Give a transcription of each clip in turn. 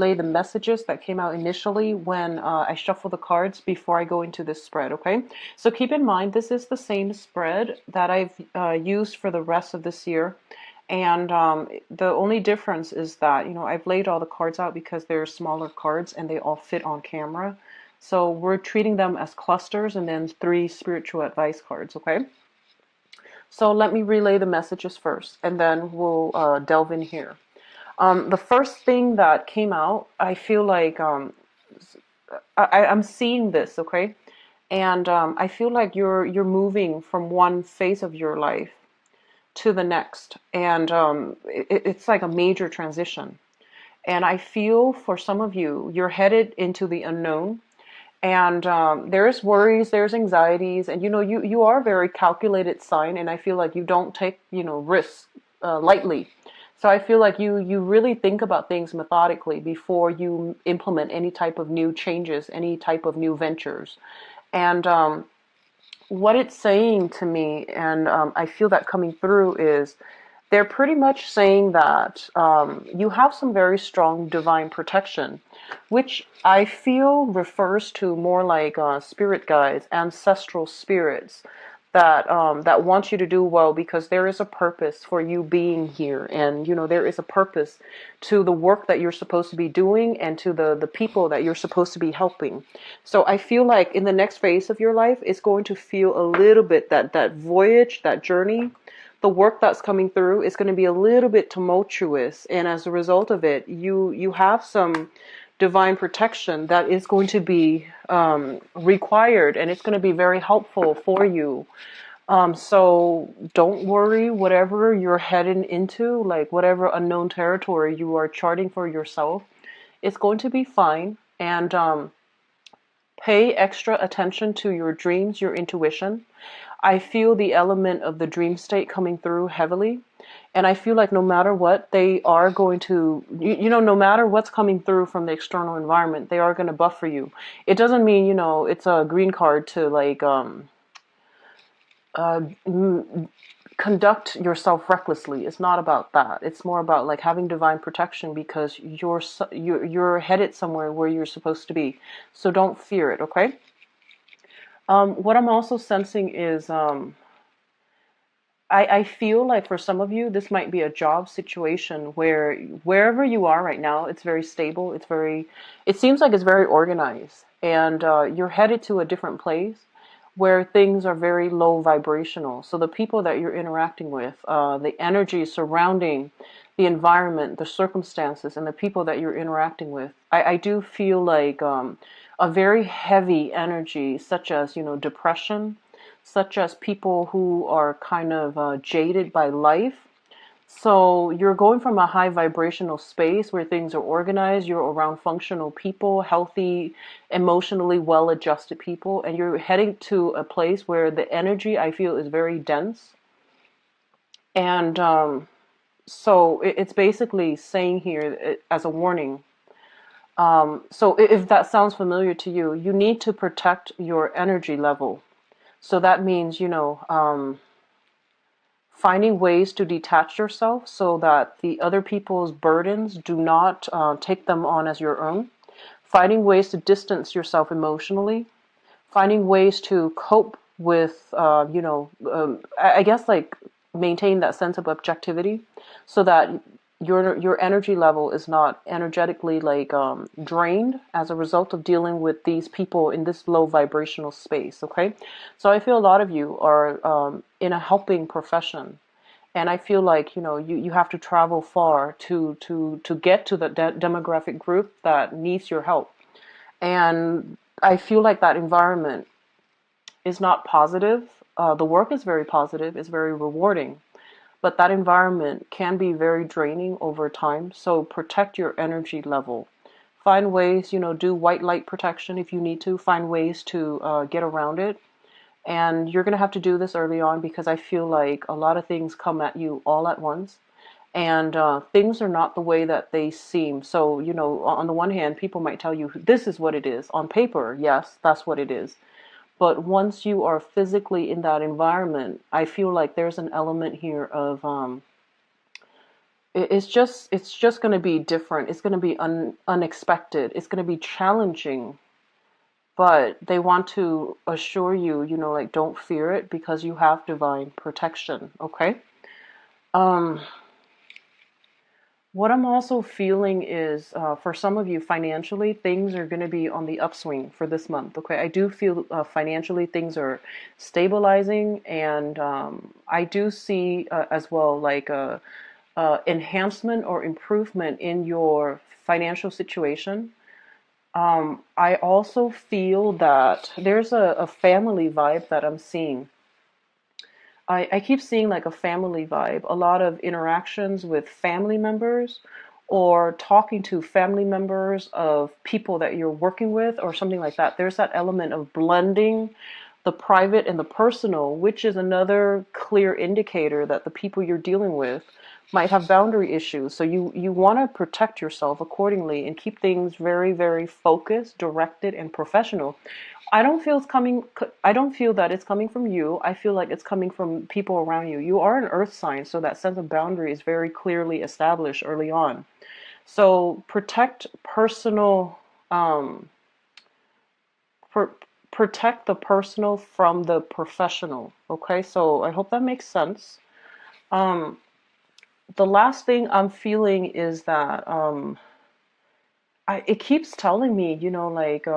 relay the messages that came out initially when I shuffle the cards before I go into this spread, okay? So keep in mind, this is the same spread that I've used for the rest of this year. And the only difference is that, I've laid all the cards out because they're smaller cards and they all fit on camera. So we're treating them as clusters and then 3 spiritual advice cards, okay? So let me relay the messages first and then we'll delve in here. The first thing that came out, I feel like I'm seeing this, okay? And I feel like you're moving from one phase of your life to the next, and it's like a major transition. And I feel for some of you, you're headed into the unknown, and there's worries, there's anxieties, and you are a very calculated sign, and I feel like you don't take risks lightly. So I feel like you really think about things methodically before you implement any type of new changes, any type of new ventures. And what it's saying to me, and I feel that coming through, is they're pretty much saying that you have some very strong divine protection, which I feel refers to more like spirit guides, ancestral spirits that want you to do well, because there is a purpose for you being here, and there is a purpose to the work that you're supposed to be doing and to the people that you're supposed to be helping. So I feel like in the next phase of your life, it's going to feel a little bit that voyage, that journey, the work that's coming through is going to be a little bit tumultuous, and as a result of it, you have some divine protection that is going to be required, and it's going to be very helpful for you. So don't worry, whatever you're heading into, like whatever unknown territory you are charting for yourself, it's going to be fine. And pay extra attention to your dreams, your intuition. I feel the element of the dream state coming through heavily. And I feel like no matter what, they are going to, no matter what's coming through from the external environment, they are going to buffer you. It doesn't mean, it's a green card to like uh, conduct yourself recklessly. It's not about that. It's more about like having divine protection because you're headed somewhere where you're supposed to be. So don't fear it, okay? What I'm also sensing is I feel like for some of you, this might be a job situation where wherever you are right now, it's very stable. It seems like it's very organized, and you're headed to a different place where things are very low vibrational. So the people that you're interacting with, the energy surrounding the environment, the circumstances, and the people that you're interacting with, I do feel like a very heavy energy, such as, depression, such as people who are kind of jaded by life. So you're going from a high vibrational space where things are organized, you're around functional people, healthy, emotionally well-adjusted people, and you're heading to a place where the energy, I feel, is very dense. And so it's basically saying here as a warning. So if that sounds familiar to you, you need to protect your energy level. So that means, finding ways to detach yourself so that the other people's burdens do not take them on as your own. Finding ways to distance yourself emotionally. Finding ways to cope with, I guess like maintain that sense of objectivity so that your energy level is not energetically like drained as a result of dealing with these people in this low vibrational space. Okay, so I feel a lot of you are in a helping profession, and I feel like you have to travel far to get to the demographic group that needs your help, and I feel like that environment is not positive. The work is very positive, it's very rewarding, but that environment can be very draining over time. So protect your energy level. Find ways, do white light protection if you need to. Find ways to get around it. And you're going to have to do this early on because I feel like a lot of things come at you all at once. And things are not the way that they seem. So, on the one hand, people might tell you, this is what it is. On paper, yes, that's what it is. But once you are physically in that environment, I feel like there's an element here of It's just going to be different. It's going to be unexpected. It's going to be challenging, but they want to assure you, like, don't fear it because you have divine protection. Okay. Um, what I'm also feeling is, for some of you, financially, things are going to be on the upswing for this month. Okay. I do feel financially things are stabilizing, and I do see as well, like enhancement or improvement in your financial situation. I also feel that there's a family vibe that I'm seeing. I keep seeing like a family vibe, a lot of interactions with family members or talking to family members of people that you're working with or something like that. There's that element of blending the private and the personal, which is another clear indicator that the people you're dealing with might have boundary issues. So you want to protect yourself accordingly and keep things very, very focused, directed, and professional. I don't feel that it's coming from you. I feel like it's coming from people around you. You are an earth sign, so that sense of boundary is very clearly established early on. So protect personal, um, pr- protect the personal from the professional. Okay, so I hope that makes sense. Um, the last thing I'm feeling is that it keeps telling me, like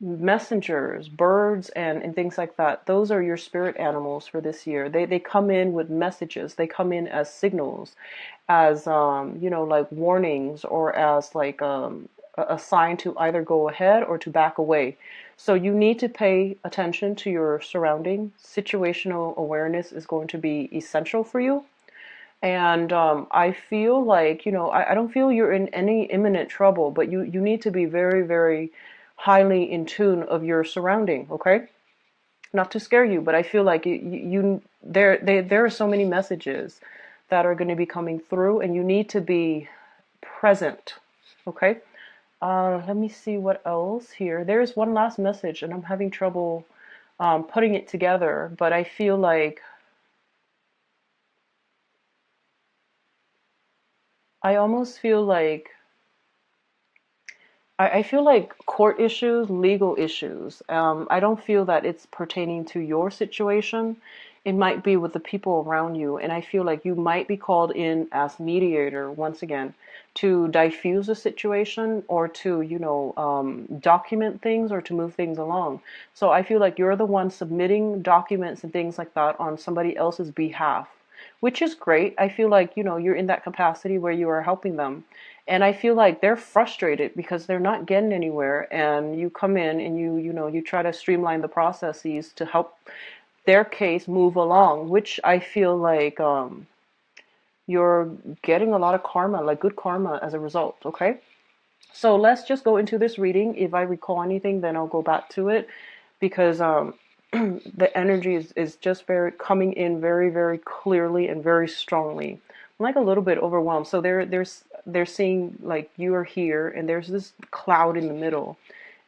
messengers, birds, and things like that. Those are your spirit animals for this year. They come in with messages. They come in as signals, as like warnings, or as like a sign to either go ahead or to back away. So you need to pay attention to your surrounding. Situational awareness is going to be essential for you. And I feel like, I don't feel you're in any imminent trouble, but you need to be very, very highly in tune of your surrounding, okay? Not to scare you, but I feel like there are so many messages that are going to be coming through, and you need to be present, okay? Let me see what else here. There's one last message, and I'm having trouble putting it together, but I feel like I almost feel like I feel like court issues, legal issues. I don't feel that it's pertaining to your situation. It might be with the people around you. And I feel like you might be called in as mediator once again to diffuse a situation or to, document things or to move things along. So I feel like you're the one submitting documents and things like that on somebody else's behalf, which is great. I feel like, you're in that capacity where you are helping them. And I feel like they're frustrated because they're not getting anywhere. And you come in and you try to streamline the processes to help their case move along, which I feel like you're getting a lot of karma, like good karma as a result. Okay. So let's just go into this reading. If I recall anything, then I'll go back to it because the energy is just very coming in very, very clearly and very strongly. I'm like a little bit overwhelmed. So they're seeing like you are here and there's this cloud in the middle.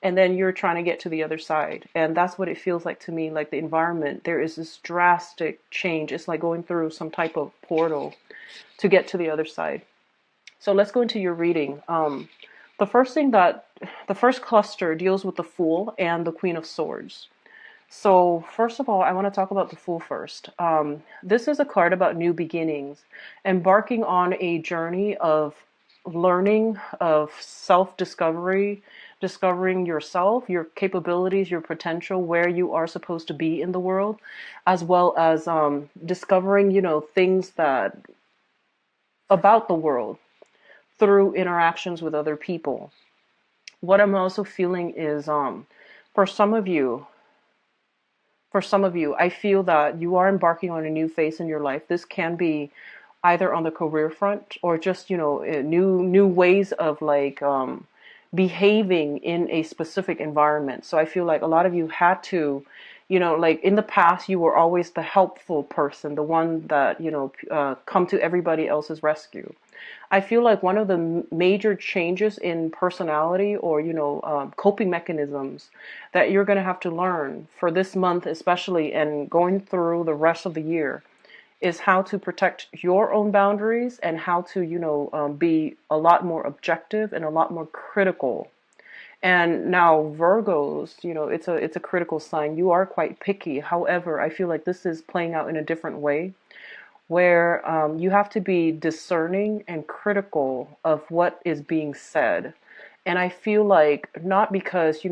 And then you're trying to get to the other side. And that's what it feels like to me, like the environment. There is this drastic change. It's like going through some type of portal to get to the other side. So let's go into your reading. The first thing that the first cluster deals with the Fool and the Queen of Swords. So first of all, I want to talk about the Fool first. This is a card about new beginnings, embarking on a journey of learning, of self-discovery, discovering yourself, your capabilities, your potential, where you are supposed to be in the world, as well as discovering, things that about the world through interactions with other people. What I'm also feeling is for some of you, I feel that you are embarking on a new phase in your life. This can be either on the career front or just, new ways of like behaving in a specific environment. So I feel like a lot of you had to, like in the past, you were always the helpful person, the one that, come to everybody else's rescue. I feel like one of the major changes in personality or, coping mechanisms that you're going to have to learn for this month, especially, and going through the rest of the year, is how to protect your own boundaries and how to, be a lot more objective and a lot more critical. And now Virgos, it's a critical sign. You are quite picky. However, I feel like this is playing out in a different way where you have to be discerning and critical of what is being said. And I feel like not because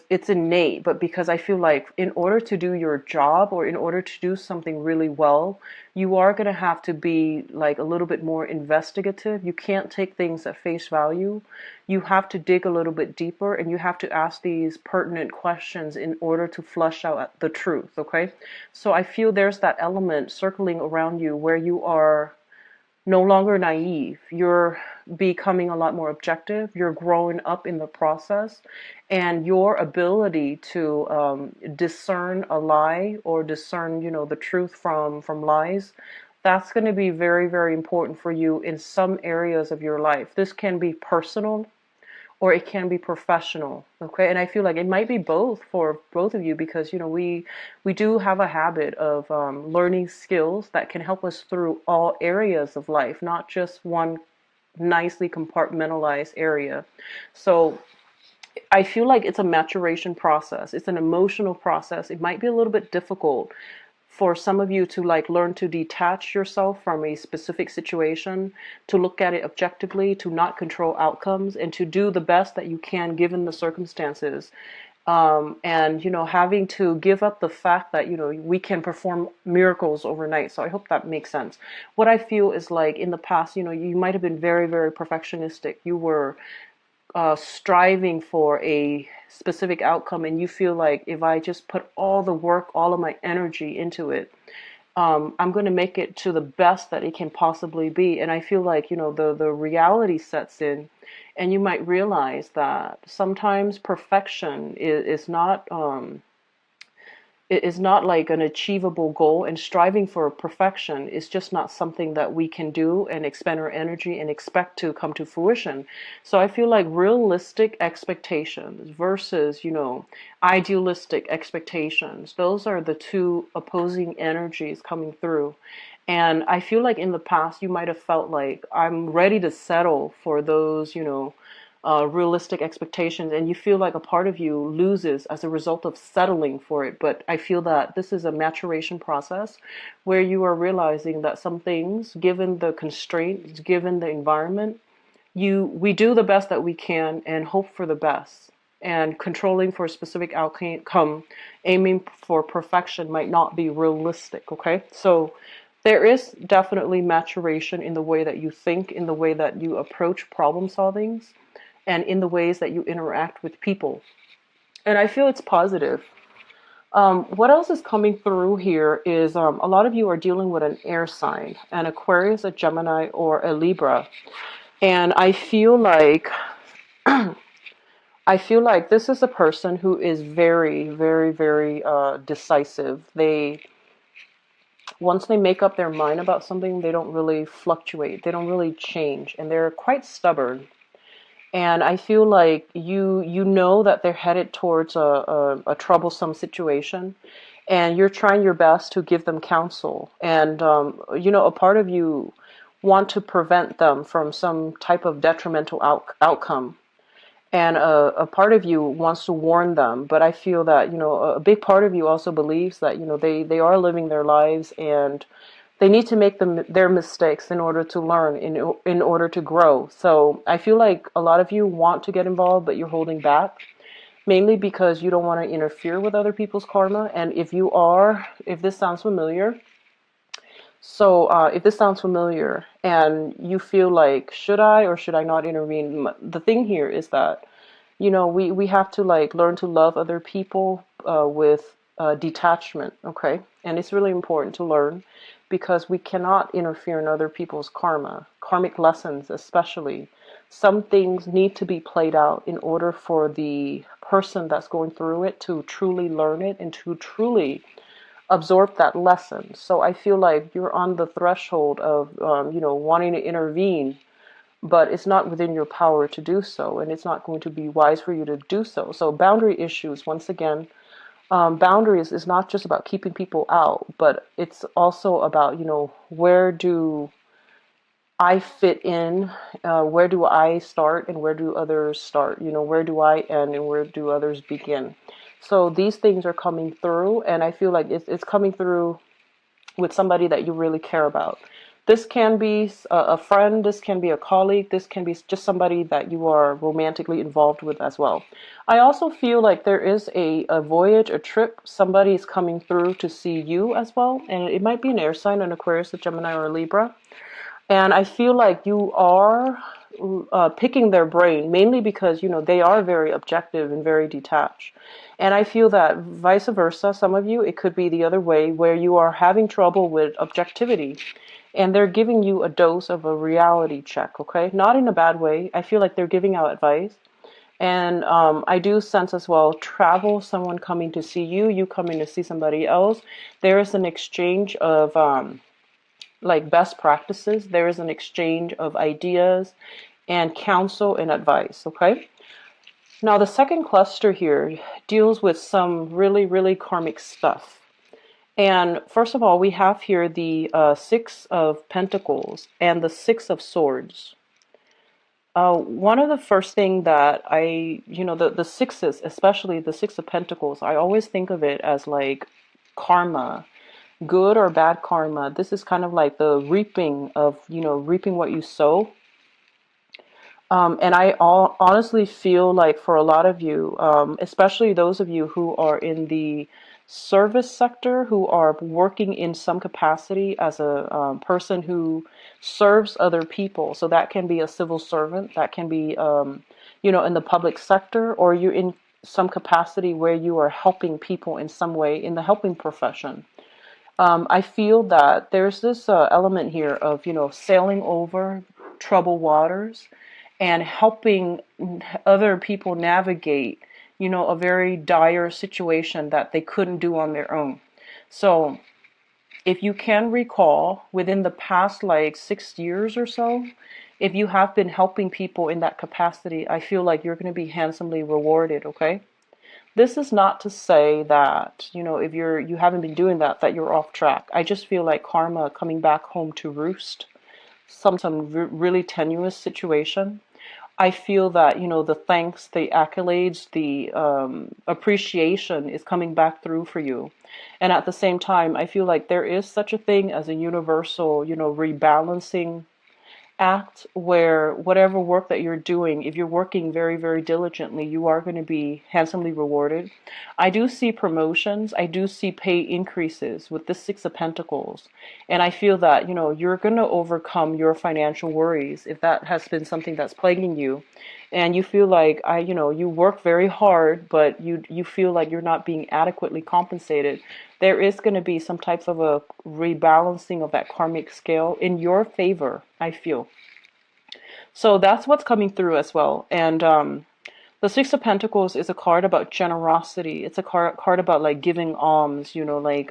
it's innate, but because I feel like in order to do your job or in order to do something really well, you are going to have to be like a little bit more investigative. You can't take things at face value. You have to dig a little bit deeper and you have to ask these pertinent questions in order to flush out the truth, okay? So I feel there's that element circling around you where you are no longer naive. You're becoming a lot more objective. You're growing up in the process. And your ability to discern a lie or discern, the truth from lies, that's going to be very, very important for you in some areas of your life. This can be personal or it can be professional, okay? And I feel like it might be both for both of you because we do have a habit of learning skills that can help us through all areas of life, not just one nicely compartmentalized area. So I feel like it's a maturation process. It's an emotional process. It might be a little bit difficult for some of you to like learn to detach yourself from a specific situation, to look at it objectively, to not control outcomes, and to do the best that you can given the circumstances. And having to give up the fact that we can perform miracles overnight. So I hope that makes sense. What I feel is like in the past, you might have been very, very perfectionistic. You were striving for a specific outcome, and you feel like if I just put all the work, all of my energy into it, I'm going to make it to the best that it can possibly be. And I feel like the reality sets in, and you might realize that sometimes perfection is not like an achievable goal, and striving for perfection is just not something that we can do and expend our energy and expect to come to fruition. So I feel like realistic expectations versus, idealistic expectations, those are the two opposing energies coming through. And I feel like in the past you might have felt like I'm ready to settle for those, realistic expectations, and you feel like a part of you loses as a result of settling for it. But I feel that this is a maturation process where you are realizing that some things, given the constraints, given the environment, we do the best that we can and hope for the best. And controlling for a specific outcome, aiming for perfection might not be realistic, okay? So there is definitely maturation in the way that you think, in the way that you approach problem solvings, and in the ways that you interact with people. And I feel it's positive. What else is coming through here is a lot of you are dealing with an air sign, an Aquarius, a Gemini, or a Libra. And I feel like this is a person who is very, very, very decisive. Once they make up their mind about something, they don't really fluctuate. They don't really change, and they're quite stubborn. And I feel like you know that they're headed towards a troublesome situation, and you're trying your best to give them counsel. And a part of you want to prevent them from some type of detrimental outcome, and a part of you wants to warn them. But I feel that a big part of you also believes that they are living their lives, and they need to make their mistakes in order to learn, in order to grow. So I feel like a lot of you want to get involved, but you're holding back, mainly because you don't want to interfere with other people's karma. And if this sounds familiar, if this sounds familiar and you feel like, should I or should I not intervene? The thing here is that, we have to like learn to love other people with detachment, okay? And it's really important to learn because we cannot interfere in other people's karmic lessons especially. Some things need to be played out in order for the person that's going through it to truly learn it and to truly absorb that lesson. So I feel like you're on the threshold of, wanting to intervene, but it's not within your power to do so, and it's not going to be wise for you to do so. So boundary issues, once again, Boundaries is not just about keeping people out, but it's also about, where do I fit in, where do I start and where do others start? Where do I end and where do others begin? So these things are coming through, and I feel like it's coming through with somebody that you really care about. This can be a friend, this can be a colleague, this can be just somebody that you are romantically involved with as well. I also feel like there is a voyage, a trip, somebody is coming through to see you as well. And it might be an air sign, an Aquarius, a Gemini, or a Libra. And I feel like you are picking their brain mainly because, they are very objective and very detached. And I feel that vice versa, some of you, it could be the other way where you are having trouble with objectivity and they're giving you a dose of a reality check, okay? Not in a bad way. I feel like they're giving out advice. And I do sense as well travel, someone coming to see you, you coming to see somebody else. There is an exchange of like best practices. There is an exchange of ideas and counsel and advice, okay? Now, the second cluster here deals with some really, really karmic stuff. And first of all, we have here the Six of Pentacles and the Six of Swords. One of the first thing that the sixes, especially the Six of Pentacles, I always think of it as like karma, good or bad karma. This is kind of like the reaping of, reaping what you sow. And I honestly feel like for a lot of you, especially those of you who are in the service sector, who are working in some capacity as a person who serves other people. So that can be a civil servant, that can be, in the public sector, or you're in some capacity where you are helping people in some way in the helping profession. I feel that there's this element here of, sailing over troubled waters and helping other people navigate, a very dire situation that they couldn't do on their own. So if you can recall, within the past like 6 years or so, if you have been helping people in that capacity, I feel like you're going to be handsomely rewarded, okay? This is not to say that, if you haven't been doing that, that you're off track. I just feel like karma coming back home to roost, some really tenuous situation. I feel that, the thanks, the accolades, the appreciation is coming back through for you. And at the same time, I feel like there is such a thing as a universal, rebalancing act where whatever work that you're doing, if you're working very, very diligently, you are going to be handsomely rewarded. I do see promotions. I do see pay increases with the Six of Pentacles. And I feel that, you're going to overcome your financial worries if that has been something that's plaguing you. And you feel like you work very hard, but you feel like you're not being adequately compensated. There is going to be some type of a rebalancing of that karmic scale in your favor, I feel. So that's what's coming through as well. And the Six of Pentacles is a card about generosity. It's a card about like giving alms, like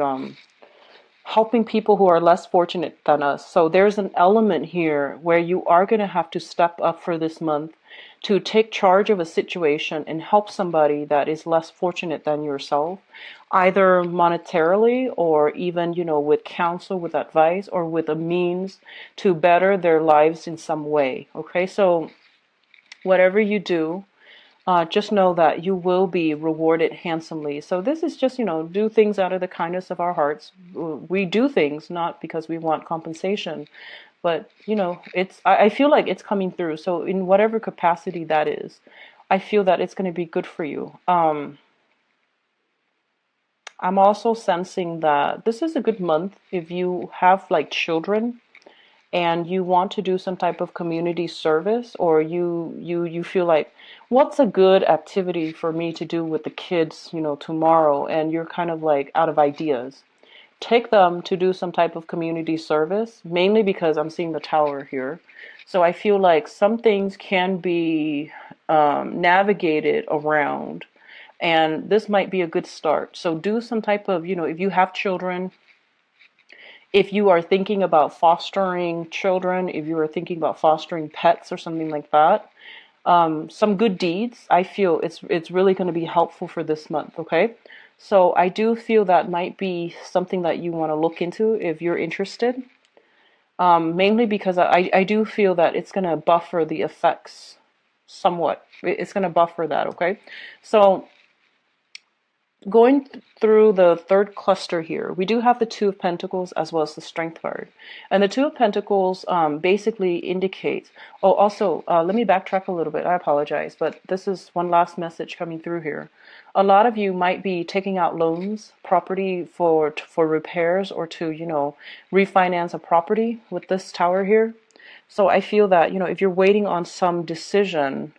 helping people who are less fortunate than us. So there's an element here where you are going to have to step up for this month to take charge of a situation and help somebody that is less fortunate than yourself, either monetarily or even, with counsel, with advice, or with a means to better their lives in some way. Okay, so whatever you do, just know that you will be rewarded handsomely. So this is just, do things out of the kindness of our hearts. We do things not because we want compensation, but, I feel like it's coming through. So in whatever capacity that is, I feel that it's going to be good for you. I'm also sensing that this is a good month if you have like children and you want to do some type of community service, or you feel like, what's a good activity for me to do with the kids, tomorrow, and you're kind of like out of ideas. Take them to do some type of community service, mainly because I'm seeing the tower here. So I feel like some things can be navigated around, and this might be a good start. So do some type of, if you have children, if you are thinking about fostering children, if you are thinking about fostering pets or something like that, some good deeds, I feel it's really going to be helpful for this month, okay? So I do feel that might be something that you want to look into if you're interested. Mainly because I do feel that it's going to buffer the effects somewhat. It's going to buffer that, okay? So going through the third cluster here, we do have the Two of Pentacles as well as the Strength card. And the Two of Pentacles basically indicates, oh, also, let me backtrack a little bit. I apologize, but this is one last message coming through here. A lot of you might be taking out loans, property for repairs or to, refinance a property with this tower here. So I feel that, if you're waiting on some decision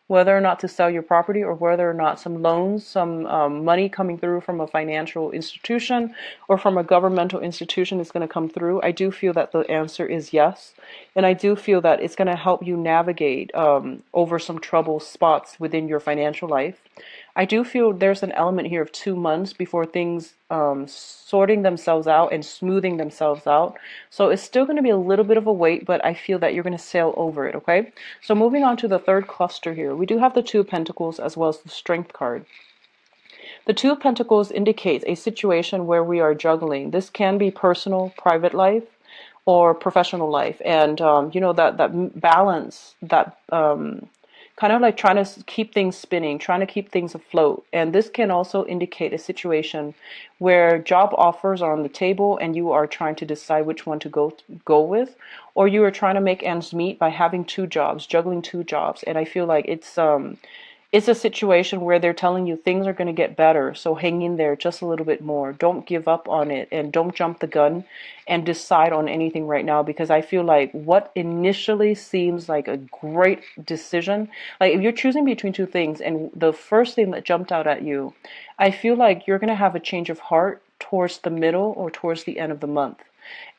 whether or not to sell your property or whether or not some loans, some money coming through from a financial institution or from a governmental institution is going to come through, I do feel that the answer is yes. And I do feel that it's going to help you navigate over some trouble spots within your financial life. I do feel there's an element here of 2 months before things sorting themselves out and smoothing themselves out. So it's still going to be a little bit of a wait, but I feel that you're going to sail over it, okay? So moving on to the third cluster here, we do have the Two of Pentacles as well as the Strength card. The Two of Pentacles indicates a situation where we are juggling. This can be personal, private life, or professional life. And, that balance, that kind of like trying to keep things spinning, trying to keep things afloat. And this can also indicate a situation where job offers are on the table and you are trying to decide which one to go with, or you are trying to make ends meet by having two jobs, juggling two jobs. And I feel like it's a situation where they're telling you things are going to get better, so hang in there just a little bit more. Don't give up on it and don't jump the gun and decide on anything right now, because I feel like what initially seems like a great decision, like if you're choosing between two things and the first thing that jumped out at you, I feel like you're going to have a change of heart towards the middle or towards the end of the month.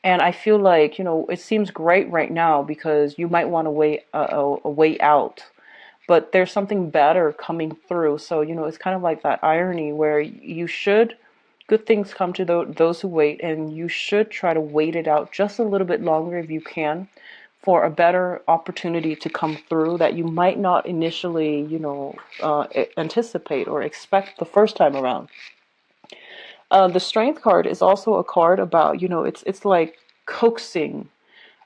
And I feel like, it seems great right now because you might want to wait a way out, but there's something better coming through. So, it's kind of like that irony where good things come to those who wait, and you should try to wait it out just a little bit longer if you can for a better opportunity to come through that you might not initially, anticipate or expect the first time around. The Strength card is also a card about, it's like coaxing.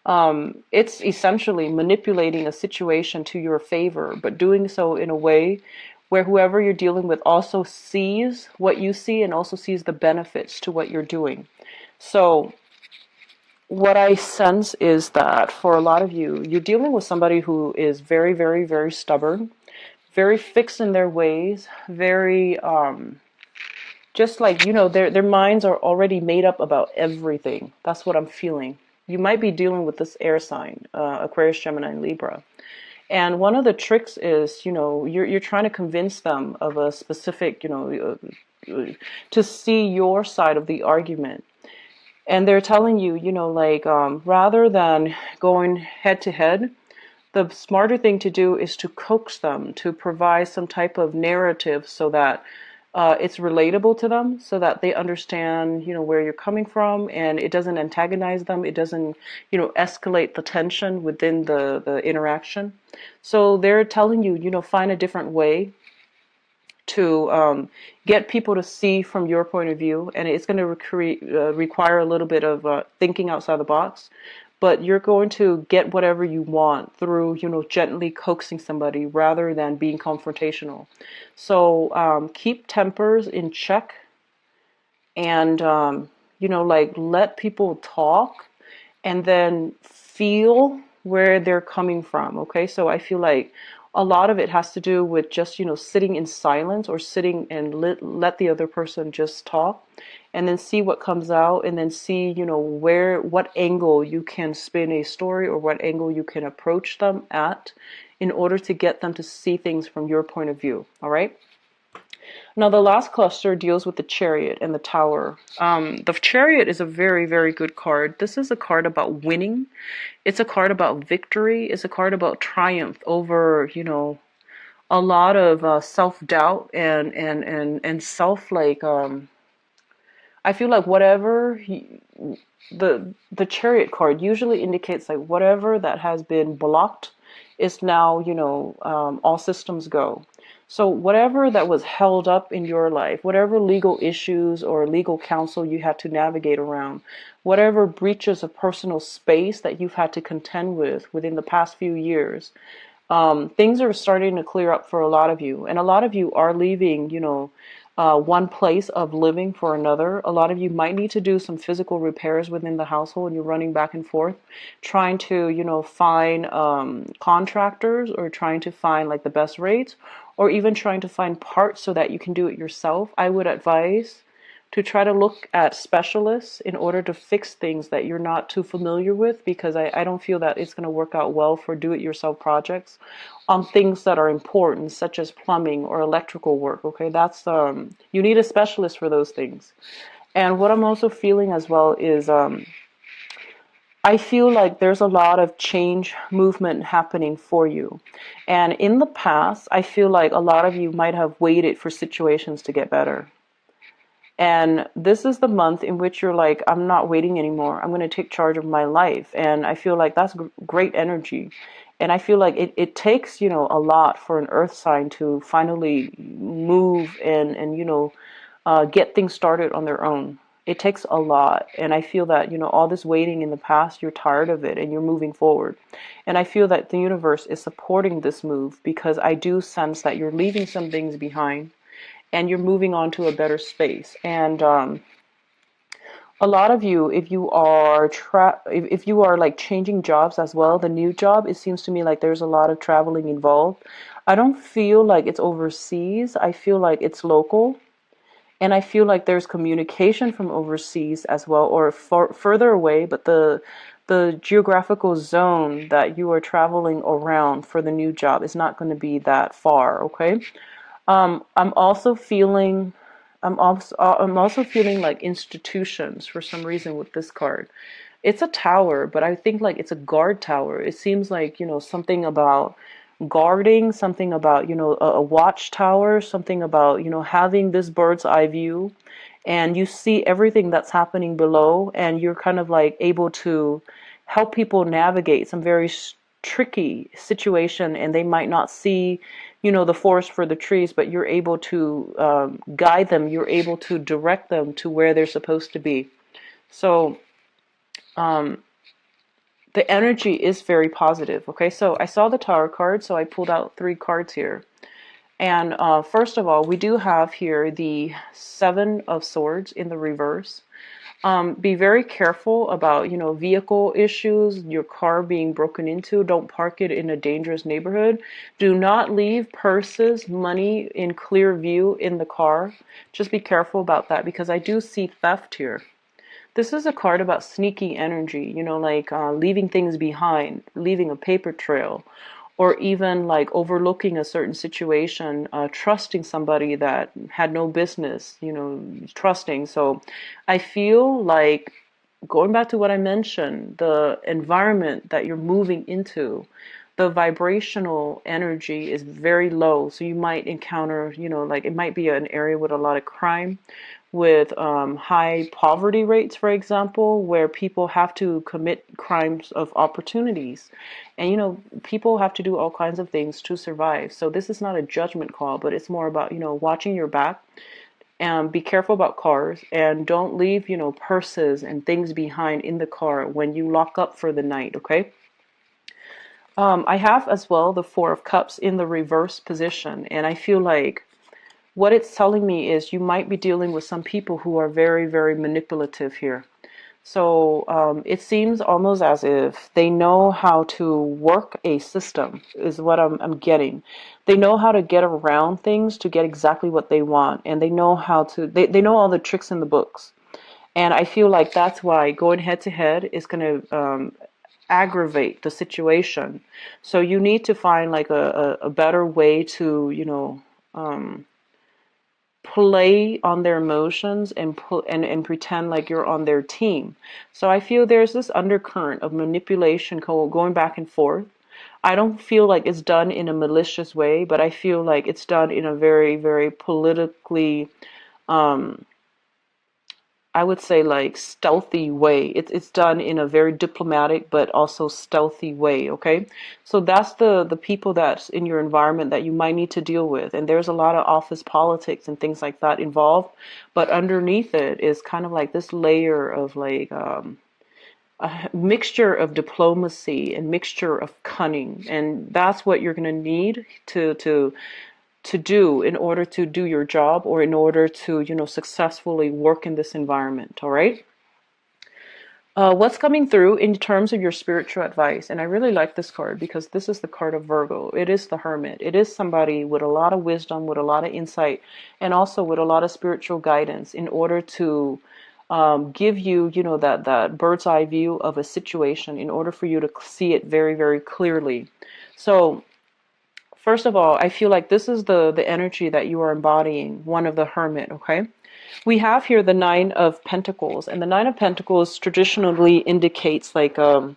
It's essentially manipulating a situation to your favor, but doing so in a way where whoever you're dealing with also sees what you see and also sees the benefits to what you're doing. So what I sense is that for a lot of you, you're dealing with somebody who is very, very, very stubborn, very fixed in their ways, very just like, their minds are already made up about everything. That's what I'm feeling. You might be dealing with this air sign, Aquarius, Gemini, and Libra. And one of the tricks is, you're trying to convince them of a specific, to see your side of the argument. And they're telling you, rather than going head to head, the smarter thing to do is to coax them, to provide some type of narrative so that it's relatable to them, so that they understand, where you're coming from, and it doesn't antagonize them. It doesn't, escalate the tension within the interaction. So they're telling you, find a different way to get people to see from your point of view, and it's going to require a little bit of thinking outside the box. But you're going to get whatever you want through, gently coaxing somebody rather than being confrontational. So keep tempers in check and, let people talk and then feel where they're coming from, okay? So I feel like a lot of it has to do with just, sitting in silence or sitting and let the other person just talk, and then see what comes out, and then see, what angle you can spin a story or what angle you can approach them at in order to get them to see things from your point of view, all right? Now, the last cluster deals with the Chariot and the Tower. The Chariot is a very, very good card. This is a card about winning. It's a card about victory. It's a card about triumph over, a lot of self-doubt and self, like, I feel like the Chariot card usually indicates like whatever that has been blocked is now, all systems go. So whatever that was held up in your life, whatever legal issues or legal counsel you had to navigate around, whatever breaches of personal space that you've had to contend with within the past few years, things are starting to clear up for a lot of you. And a lot of you are leaving, one place of living for another. A lot of you might need to do some physical repairs within the household, and you're running back and forth, trying to, find contractors, or trying to find like the best rates, or even trying to find parts so that you can do it yourself. I would advise to try to look at specialists in order to fix things that you're not too familiar with, because I don't feel that it's going to work out well for do-it-yourself projects on things that are important, such as plumbing or electrical work. Okay, that's you need a specialist for those things. And what I'm also feeling as well is I feel like there's a lot of change movement happening for you. And in the past, I feel like a lot of you might have waited for situations to get better. And this is the month in which you're like, I'm not waiting anymore. I'm going to take charge of my life. And I feel like that's great energy. And I feel like it takes, a lot for an earth sign to finally move and get things started on their own. It takes a lot. And I feel that, all this waiting in the past, you're tired of it and you're moving forward. And I feel that the universe is supporting this move, because I do sense that you're leaving some things behind and you're moving on to a better space. And a lot of you, if you are if you are like changing jobs as well, the new job, it seems to me like there's a lot of traveling involved. I don't feel like it's overseas. I feel like it's local. And I feel like there's communication from overseas as well, or further away, but the geographical zone that you are traveling around for the new job is not going to be that far, okay? I'm also feeling I'm also feeling like institutions for some reason with this card. It's a tower, but I think like it's a guard tower. It seems like, something about guarding, something about, a watchtower, something about, having this bird's eye view, and you see everything that's happening below, and you're kind of like able to help people navigate some very tricky situation, and they might not see, the forest for the trees, but you're able to guide them, you're able to direct them to where they're supposed to be. So the energy is very positive. Okay, so I saw the Tower card, so I pulled out 3 cards here. And first of all, we do have here the Seven of Swords in the reverse. Be very careful about, vehicle issues, your car being broken into. Don't park it in a dangerous neighborhood. Do not leave purses, money in clear view in the car. Just be careful about that, because I do see theft here. This is a card about sneaky energy, like leaving things behind, leaving a paper trail, or even like overlooking a certain situation, trusting somebody that had no business, trusting. So I feel like, going back to what I mentioned, the environment that you're moving into, the vibrational energy is very low. So you might encounter, like it might be an area with a lot of crime, with high poverty rates, for example, where people have to commit crimes of opportunities. And, people have to do all kinds of things to survive. So this is not a judgment call, but it's more about, watching your back, and be careful about cars, and don't leave, purses and things behind in the car when you lock up for the night, okay? I have as well the Four of Cups in the reverse position, and I feel like what it's telling me is you might be dealing with some people who are very, very manipulative here. So it seems almost as if they know how to work a system, is what I'm getting. They know how to get around things to get exactly what they want. And they know how to, they know all the tricks in the books. And I feel like that's why going head to head is going to aggravate the situation. So you need to find like a better way to, play on their emotions and and pretend like you're on their team. So I feel there's this undercurrent of manipulation going back and forth. I don't feel like it's done in a malicious way, but I feel like it's done in a very, very politically I would say like stealthy way. It's done in a very diplomatic but also stealthy way, okay? So that's the people that's in your environment that you might need to deal with. And there's a lot of office politics and things like that involved, but underneath it is kind of like this layer of like a mixture of diplomacy and mixture of cunning. And that's what you're going to need to do in order to do your job, or in order to, successfully work in this environment. All right. What's coming through in terms of your spiritual advice? And I really like this card because this is the card of Virgo. It is the Hermit. It is somebody with a lot of wisdom, with a lot of insight, and also with a lot of spiritual guidance in order to give you, that bird's eye view of a situation in order for you to see it very, very clearly. So first of all, I feel like this is the energy that you are embodying, one of the Hermit, okay? We have here the Nine of Pentacles, and the Nine of Pentacles traditionally indicates like a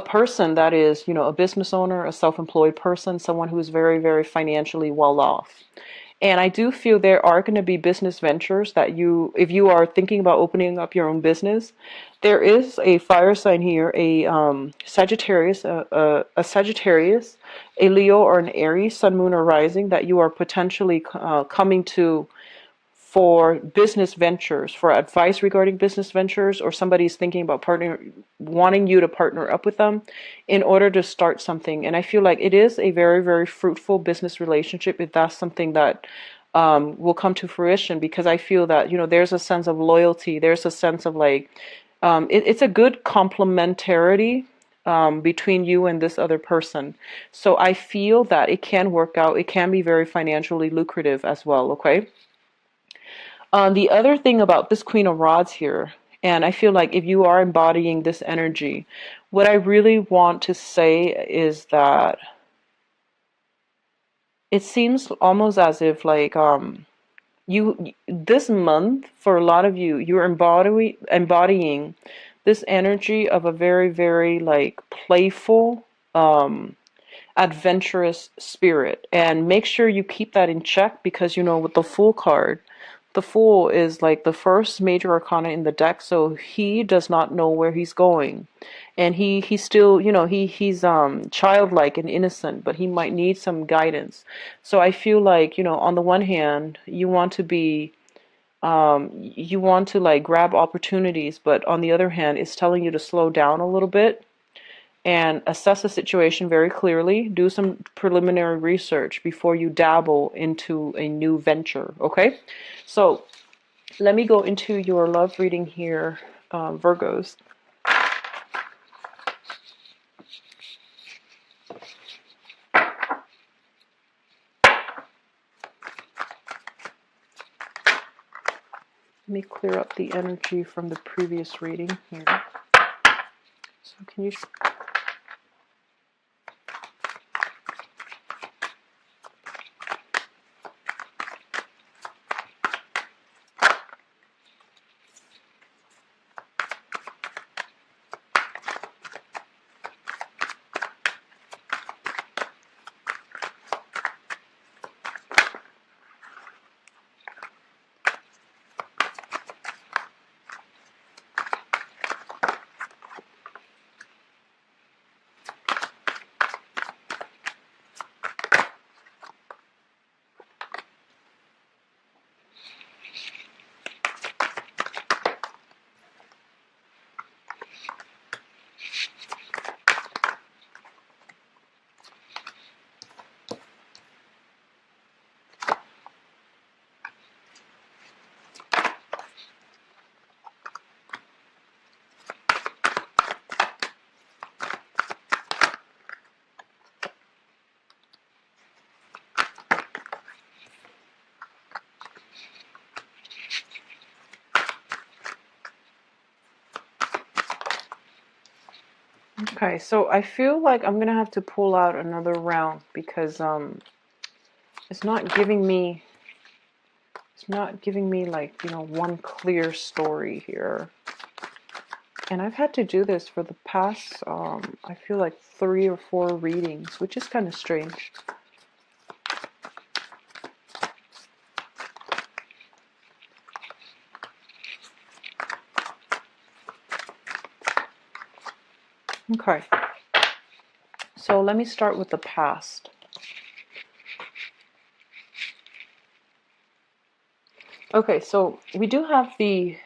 person that is, a business owner, a self-employed person, someone who is very, very financially well off. And I do feel there are going to be business ventures that if you are thinking about opening up your own business, there is a fire sign here, a Sagittarius, a Sagittarius, a Leo, or an Aries, Sun, Moon, or Rising that you are potentially coming to for business ventures, for advice regarding business ventures, or somebody's thinking about wanting you to partner up with them in order to start something. And I feel like it is a very, very fruitful business relationship if that's something that will come to fruition, because I feel that, there's a sense of loyalty, there's a sense of like, it's a good complementarity between you and this other person. So I feel that it can work out. It can be very financially lucrative as well, okay? The other thing about this Queen of Rods here, and I feel like if you are embodying this energy, what I really want to say is that it seems almost as if like you this month for a lot of you, you're embodying this energy of a very, very like playful, adventurous spirit. And make sure you keep that in check, because with the Fool card, the Fool is like the first major arcana in the deck, so he does not know where he's going. And he's still, he's childlike and innocent, but he might need some guidance. So I feel like, on the one hand, you want to be you want to like grab opportunities, but on the other hand, it's telling you to slow down a little bit and assess the situation very clearly. Do some preliminary research before you dabble into a new venture, okay? So let me go into your love reading here, Virgos. Let me clear up the energy from the previous reading here. So can you... Okay, so I feel like I'm gonna have to pull out another round because it's not giving me like, one clear story here. And I've had to do this for the past I feel like 3 or 4 readings, which is kind of strange. Okay, so let me start with the past. Okay, so we do have the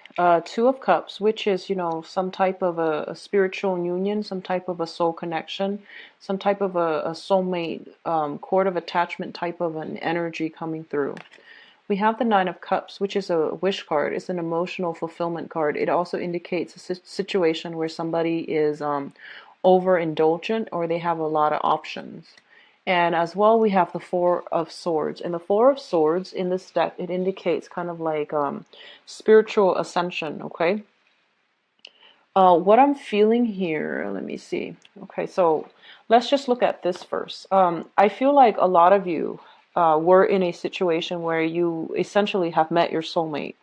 Two of Cups, which is, some type of a spiritual union, some type of a soul connection, some type of a soulmate, cord of attachment type of an energy coming through. We have the Nine of Cups, which is a wish card. It's an emotional fulfillment card. It also indicates a situation where somebody is overindulgent or they have a lot of options. And as well, we have the Four of Swords. And the Four of Swords in this deck, it indicates kind of like spiritual ascension, okay? What I'm feeling here, let me see. Okay, so let's just look at this first. I feel like a lot of you were in a situation where you essentially have met your soulmate,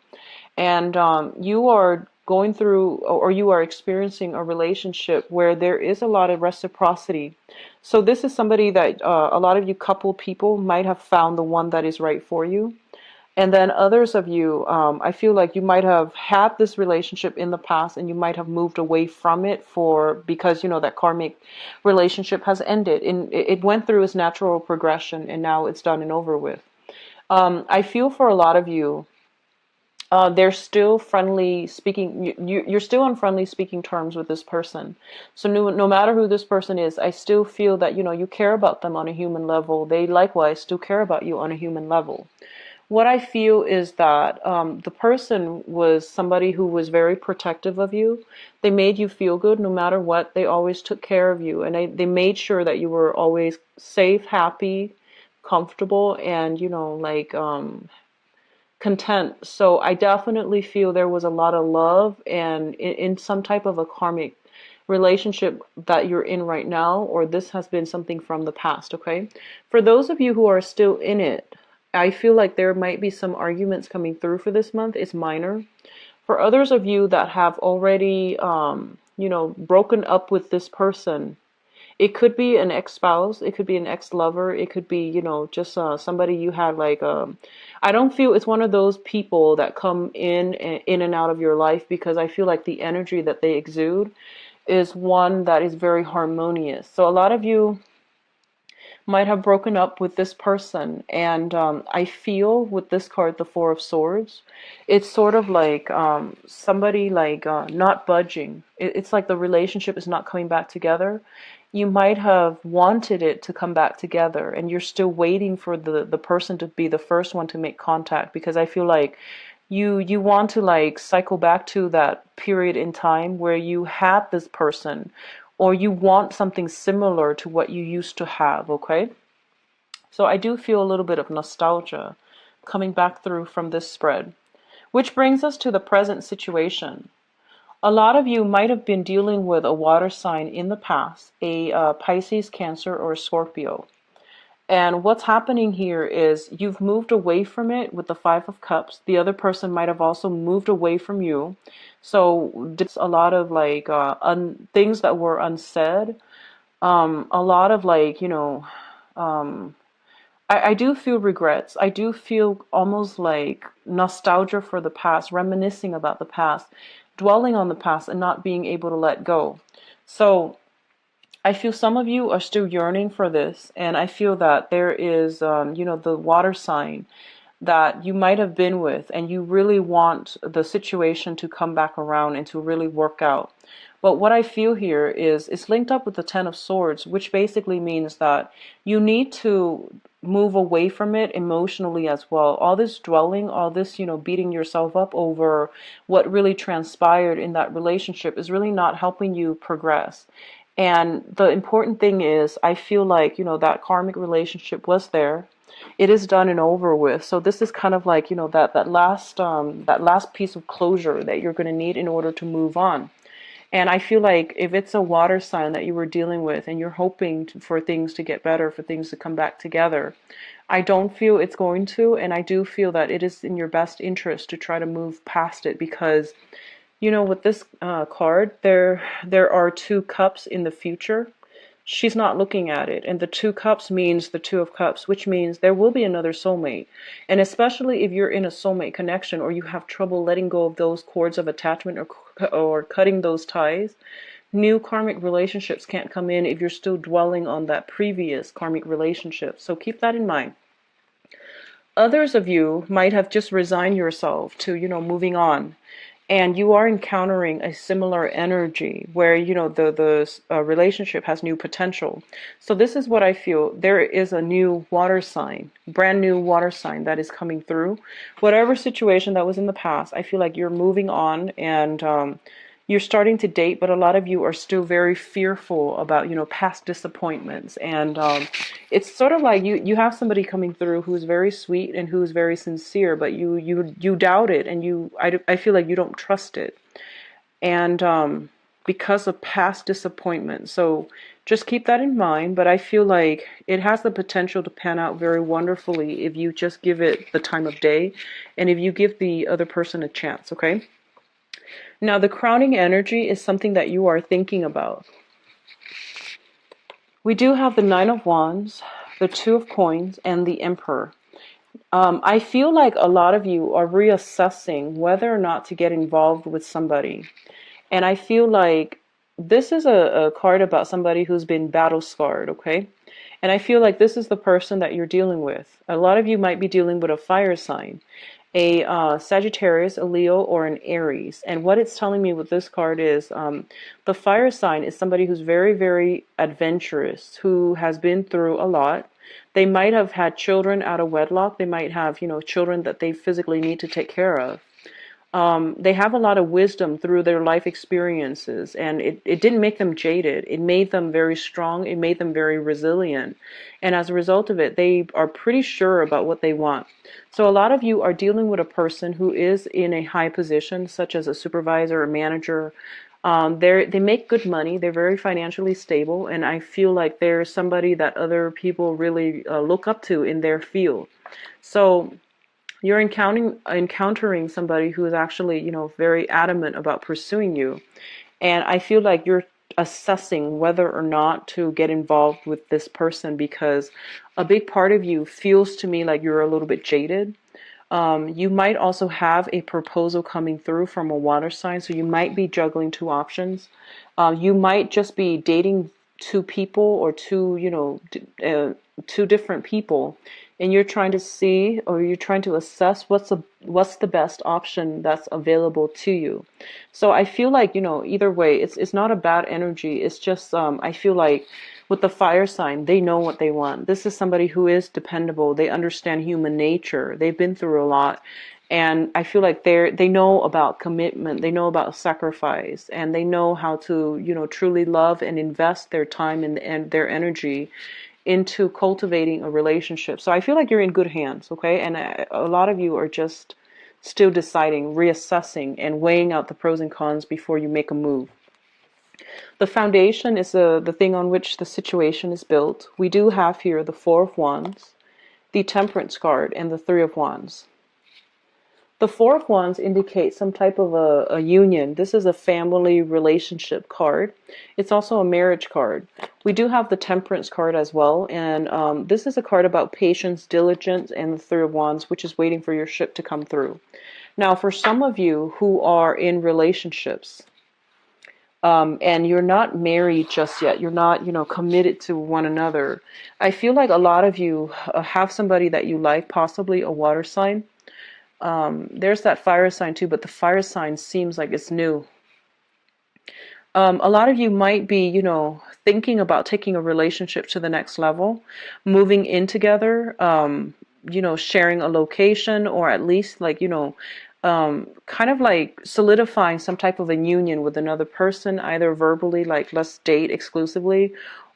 and you are going through or you are experiencing a relationship where there is a lot of reciprocity. So this is somebody that a lot of you couple people might have found the one that is right for you. And then others of you, I feel like you might have had this relationship in the past and you might have moved away from it because that karmic relationship has ended. And it went through its natural progression and now it's done and over with. I feel for a lot of you, they're still friendly speaking. You're still on friendly speaking terms with this person. So no matter who this person is, I still feel that, you care about them on a human level. They likewise still care about you on a human level. What I feel is that the person was somebody who was very protective of you. They made you feel good no matter what. They always took care of you. And they made sure that you were always safe, happy, comfortable, and, content. So I definitely feel there was a lot of love and in some type of a karmic relationship that you're in right now, or this has been something from the past, okay? For those of you who are still in it, I feel like there might be some arguments coming through for this month. It's minor. For others of you that have already, broken up with this person, it could be an ex-spouse, it could be an ex-lover, it could be, just somebody you had like, I don't feel it's one of those people that come in and out of your life, because I feel like the energy that they exude is one that is very harmonious. So a lot of you might have broken up with this person. And I feel with this card, the Four of Swords, it's sort of like somebody like not budging. It's like the relationship is not coming back together. You might have wanted it to come back together and you're still waiting for the person to be the first one to make contact, because I feel like you want to like cycle back to that period in time where you had this person, or you want something similar to what you used to have, okay? So I do feel a little bit of nostalgia coming back through from this spread, which brings us to the present situation. A lot of you might have been dealing with a water sign in the past, a Pisces, Cancer, or Scorpio. And what's happening here is you've moved away from it with the Five of Cups. The other person might have also moved away from you. So there's a lot of like things that were unsaid. A lot of like, I do feel regrets. I do feel almost like nostalgia for the past, reminiscing about the past, dwelling on the past and not being able to let go. So I feel some of you are still yearning for this, and I feel that there is, the water sign that you might have been with, and you really want the situation to come back around and to really work out. But what I feel here is it's linked up with the Ten of Swords, which basically means that you need to move away from it emotionally as well. All this dwelling, all this, beating yourself up over what really transpired in that relationship is really not helping you progress. And the important thing is, I feel like, that karmic relationship was there. It is done and over with. So this is kind of like, that last piece of closure that you're going to need in order to move on. And I feel like if it's a water sign that you were dealing with and you're hoping for things to get better, for things to come back together, I don't feel it's going to. And I do feel that it is in your best interest to try to move past it, because with this card, there are two cups in the future. She's not looking at it, and the two cups means the Two of Cups, which means there will be another soulmate. And especially if you're in a soulmate connection, or you have trouble letting go of those cords of attachment, or cutting those ties, new karmic relationships can't come in if you're still dwelling on that previous karmic relationship. So keep that in mind. Others of you might have just resigned yourself to, moving on. And you are encountering a similar energy where, the relationship has new potential. So this is what I feel. There is a new water sign, brand new water sign that is coming through. Whatever situation that was in the past, I feel like you're moving on, and you're starting to date, but a lot of you are still very fearful about, past disappointments. And it's sort of like you have somebody coming through who's very sweet and who's very sincere, but you doubt it, and I feel like you don't trust it. And because of past disappointment. So just keep that in mind. But I feel like it has the potential to pan out very wonderfully if you just give it the time of day, and if you give the other person a chance, okay? Now, the crowning energy is something that you are thinking about. We do have the Nine of Wands, the Two of Coins, and the Emperor. I feel like a lot of you are reassessing whether or not to get involved with somebody. And I feel like this is a card about somebody who's been battle scarred, okay? And I feel like this is the person that you're dealing with. A lot of you might be dealing with a fire sign, a Sagittarius, a Leo, or an Aries. And what it's telling me with this card is the fire sign is somebody who's very, very adventurous, who has been through a lot. They might have had children out of wedlock. They might have, children that they physically need to take care of. They have a lot of wisdom through their life experiences, and it didn't make them jaded. It made them very strong. It made them very resilient. And as a result of it, they are pretty sure about what they want. So a lot of you are dealing with a person who is in a high position, such as a supervisor or manager. They make good money. They're very financially stable. And I feel like they're somebody that other people really look up to in their field. So you're encountering somebody who is actually, very adamant about pursuing you. And I feel like you're assessing whether or not to get involved with this person, because a big part of you feels to me like you're a little bit jaded. You might also have a proposal coming through from a water sign, so you might be juggling two options. You might just be dating two people, or two different people, and you're trying to see, or you're trying to assess what's the best option that's available to you. So I feel like, either way, it's not a bad energy. It's just I feel like with the fire sign, they know what they want. This is somebody who is dependable. They understand human nature. They've been through a lot. And I feel like they know about commitment, they know about sacrifice, and they know how to, truly love and invest their time and their energy into cultivating a relationship. So I feel like you're in good hands, okay? And a lot of you are just still deciding, reassessing, and weighing out the pros and cons before you make a move. The foundation is the thing on which the situation is built. We do have here the Four of Wands, the Temperance card, and the Three of Wands. The Four of Wands indicates some type of a union. This is a family relationship card. It's also a marriage card. We do have the Temperance card as well. And this is a card about patience, diligence, and the Three of Wands, which is waiting for your ship to come through. Now, for some of you who are in relationships, and you're not married just yet, you're not, committed to one another, I feel like a lot of you have somebody that you like, possibly a water sign. There's that fire sign too, but the fire sign seems like it's new. A lot of you might be, thinking about taking a relationship to the next level, moving in together, sharing a location, or at least kind of like solidifying some type of a union with another person, either verbally, like let's date exclusively,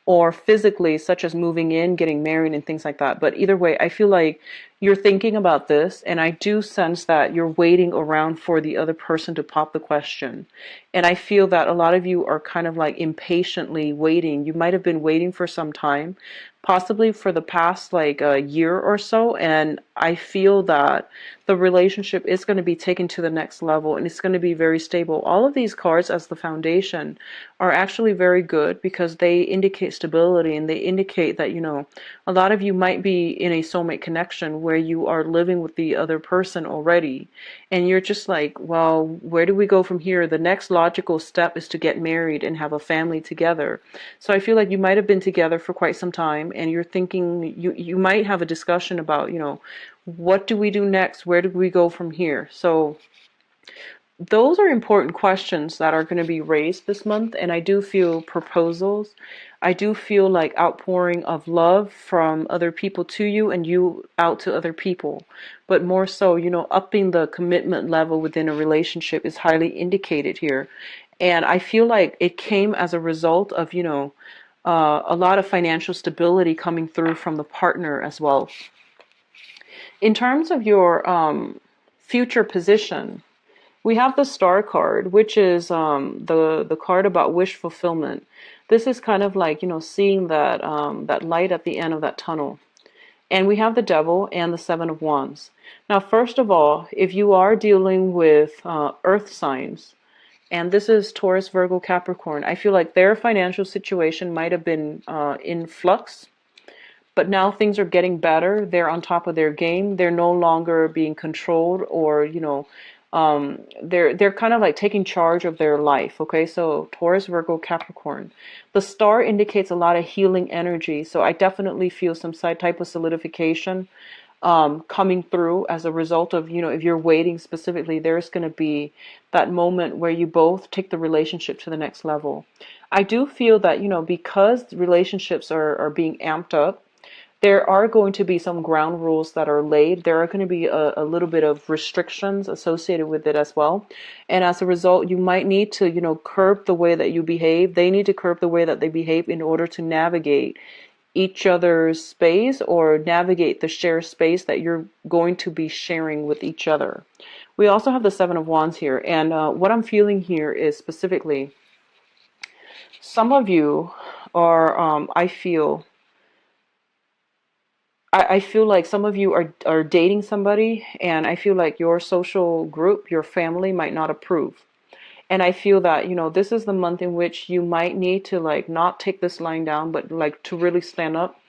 or physically, such as moving in, getting married, and things like that. But either way, I feel like you're thinking about this, and I do sense that you're waiting around for the other person to pop the question. And I feel that a lot of you are kind of like impatiently waiting. You might have been waiting for some time, possibly for the past like a year or so. And I feel that the relationship is going to be taken to the next level and it's going to be very stable. All of these cards as the foundation are actually very good because they indicate stability and they indicate that, a lot of you might be in a soulmate connection where you are living with the other person already. And you're just like, well, where do we go from here? The next logical step is to get married and have a family together. So I feel like you might have been together for quite some time and you're thinking you might have a discussion about, what do we do next? Where do we go from here? So those are important questions that are going to be raised this month. And I do feel proposals. I do feel like outpouring of love from other people to you and you out to other people. But more so, upping the commitment level within a relationship is highly indicated here. And I feel like it came as a result of, a lot of financial stability coming through from the partner as well. In terms of your future position, we have the star card, which is the card about wish fulfillment. This is kind of like, seeing that light at the end of that tunnel. And we have the devil and the seven of wands. Now, first of all, if you are dealing with earth signs, and this is Taurus, Virgo, Capricorn, I feel like their financial situation might have been in flux. But now things are getting better. They're on top of their game. They're no longer being controlled or, they're kind of like taking charge of their life. Okay, so Taurus, Virgo, Capricorn. The star indicates a lot of healing energy. So I definitely feel some type of solidification coming through as a result of, if you're waiting specifically, there's going to be that moment where you both take the relationship to the next level. I do feel that, because relationships are being amped up, there are going to be some ground rules that are laid. There are going to be a little bit of restrictions associated with it as well. And as a result, you might need to, curb the way that you behave. They need to curb the way that they behave in order to navigate each other's space or navigate the shared space that you're going to be sharing with each other. We also have the Seven of Wands here. And what I'm feeling here is specifically, some of you are, I feel like some of you are dating somebody, and I feel like your social group, your family might not approve. And I feel that, this is the month in which you might need to like not take this line down, but like to really stand up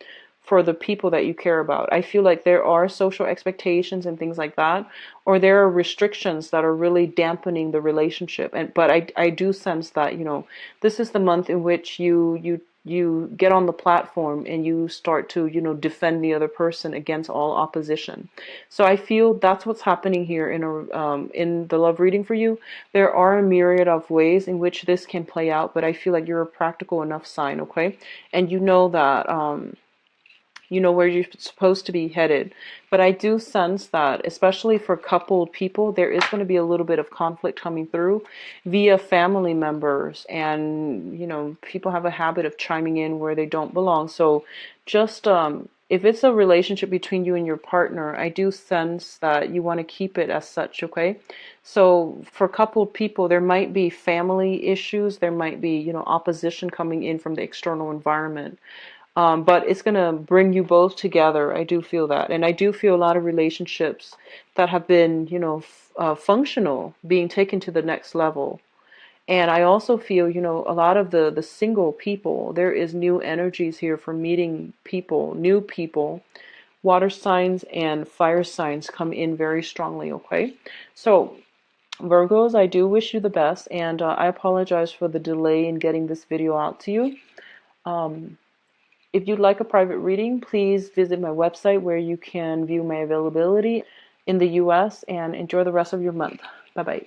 for the people that you care about. I feel like there are social expectations and things like that, or there are restrictions that are really dampening the relationship. But I do sense that, this is the month in which you get on the platform and you start to, defend the other person against all opposition. So I feel that's what's happening here in the love reading for you. There are a myriad of ways in which this can play out, but I feel like you're a practical enough sign, okay? And you know that you know where you're supposed to be headed. But I do sense that, especially for coupled people, there is going to be a little bit of conflict coming through via family members. And, people have a habit of chiming in where they don't belong. So just if it's a relationship between you and your partner, I do sense that you want to keep it as such, okay? So for coupled people, there might be family issues. There might be, opposition coming in from the external environment. But it's going to bring you both together. I do feel that. And I do feel a lot of relationships that have been, functional being taken to the next level. And I also feel, a lot of the single people, there is new energies here for meeting people, new people. Water signs and fire signs come in very strongly, okay? So, Virgos, I do wish you the best. And I apologize for the delay in getting this video out to you. If you'd like a private reading, please visit my website where you can view my availability in the US and enjoy the rest of your month. Bye-bye.